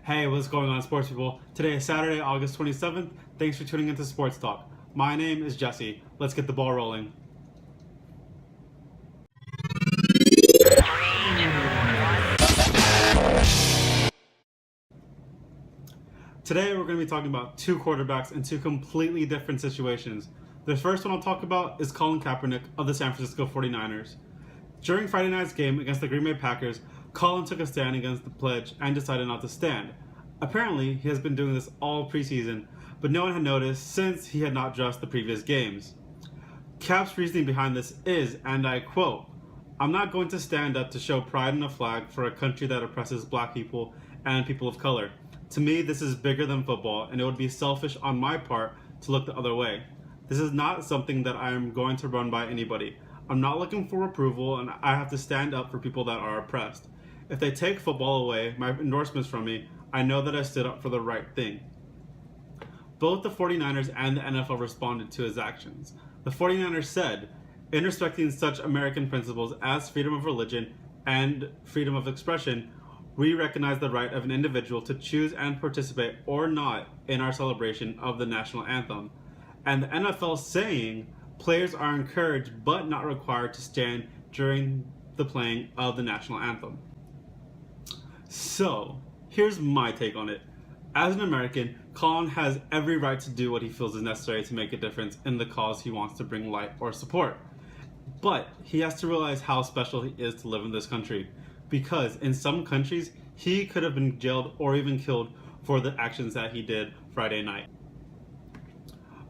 Hey, what's going on, sports people? Today is Saturday, August 27th. Thanks for tuning into Sports Talk. My name is Jesse. Let's get the ball rolling. Today, we're going to be talking about two quarterbacks in two completely different situations. The first one I'll talk about is Colin Kaepernick of the San Francisco 49ers. During Friday night's game against the Green Bay Packers, Colin took a stand against the pledge and decided not to stand. Apparently, he has been doing this all preseason, but no one had noticed since he had not dressed the previous games. Cap's reasoning behind this is, and I quote, "I'm not going to stand up to show pride in a flag for a country that oppresses black people and people of color. To me, this is bigger than football, and it would be selfish on my part to look the other way. This is not something that I am going to run by anybody. I'm not looking for approval, and I have to stand up for people that are oppressed. If they take football away, my endorsements from me, I know that I stood up for the right thing." Both the 49ers and the NFL responded to his actions. The 49ers said, "In respecting such American principles as freedom of religion and freedom of expression, we recognize the right of an individual to choose and participate or not in our celebration of the national anthem." And the NFL saying, "Players are encouraged but not required to stand during the playing of the national anthem." So, here's my take on it. As an American, Colin has every right to do what he feels is necessary to make a difference in the cause he wants to bring light or support. But he has to realize how special he is to live in this country, because in some countries, he could have been jailed or even killed for the actions that he did Friday night.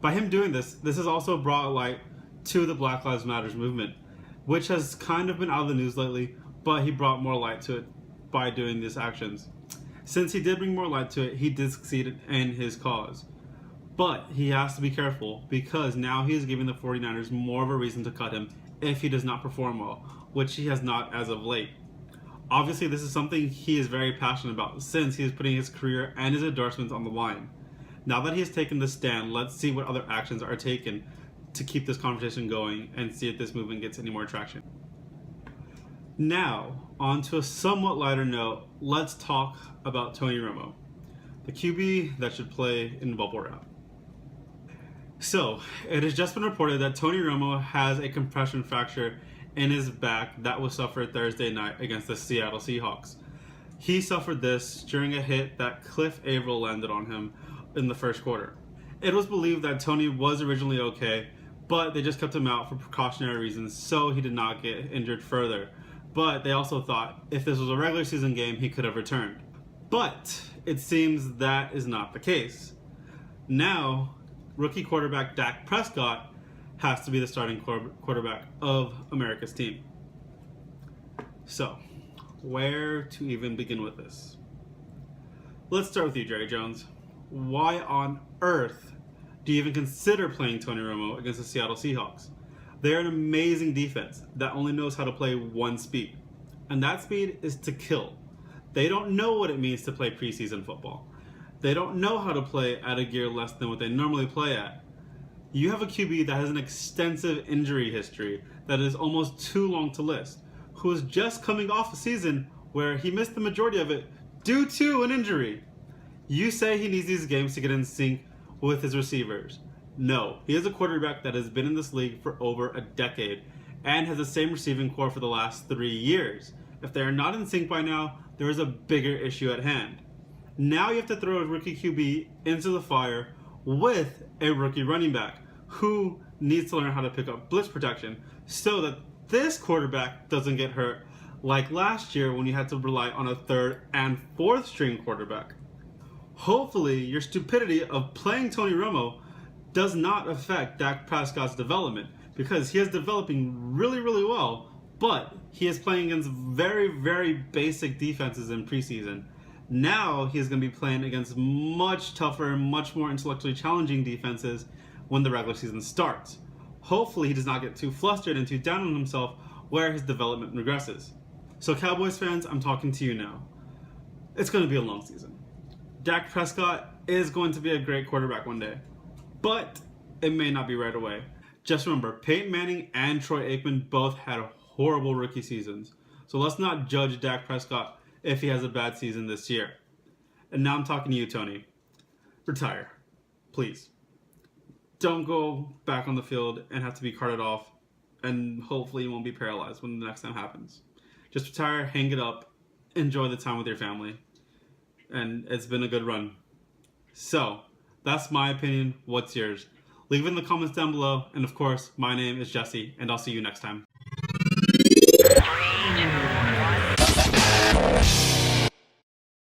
By him doing this has also brought light to the Black Lives Matter movement, which has kind of been out of the news lately, but he brought more light to it by doing these actions. Since he did bring more light to it, he did succeed in his cause. But he has to be careful, because now he is giving the 49ers more of a reason to cut him if he does not perform well, which he has not as of late. Obviously, this is something he is very passionate about, since he is putting his career and his endorsements on the line. Now that he has taken this stand, let's see what other actions are taken to keep this conversation going and see if this movement gets any more traction. Now, on to a somewhat lighter note, let's talk about Tony Romo, the QB that should play in bubble wrap. So, it has just been reported that Tony Romo has a compression fracture in his back that was suffered Thursday night against the Seattle Seahawks. He suffered this during a hit that Cliff Averill landed on him in the first quarter. It was believed that Tony was originally okay, but they just kept him out for precautionary reasons so he did not get injured further. But they also thought if this was a regular season game, he could have returned. But it seems that is not the case. Now, rookie quarterback Dak Prescott has to be the starting quarterback of America's team. So, where to even begin with this? Let's start with you, Jerry Jones. Why on earth do you even consider playing Tony Romo against the Seattle Seahawks? They're an amazing defense that only knows how to play one speed, and that speed is to kill. They don't know what it means to play preseason football. They don't know how to play at a gear less than what they normally play at. You have a QB that has an extensive injury history that is almost too long to list, who is just coming off a season where he missed the majority of it due to an injury. You say he needs these games to get in sync with his receivers. No, he is a quarterback that has been in this league for over a decade and has the same receiving core for the last 3 years. If they are not in sync by now, there is a bigger issue at hand. Now you have to throw a rookie QB into the fire with a rookie running back who needs to learn how to pick up blitz protection so that this quarterback doesn't get hurt like last year when you had to rely on a third and fourth string quarterback. Hopefully, your stupidity of playing Tony Romo does not affect Dak Prescott's development, because he is developing really, really well, but he is playing against very, very basic defenses in preseason. Now he is going to be playing against much tougher and much more intellectually challenging defenses when the regular season starts. Hopefully he does not get too flustered and too down on himself where his development regresses. So Cowboys fans, I'm talking to you now. It's going to be a long season. Dak Prescott is going to be a great quarterback one day, but it may not be right away. Just remember, Peyton Manning and Troy Aikman both had horrible rookie seasons. So let's not judge Dak Prescott if he has a bad season this year. And now I'm talking to you, Tony. Retire. Please. Don't go back on the field and have to be carted off, and hopefully you won't be paralyzed when the next time happens. Just retire, hang it up, enjoy the time with your family. And it's been a good run. So, that's my opinion. What's yours? Leave it in the comments down below. And of course, my name is Jesse, and I'll see you next time.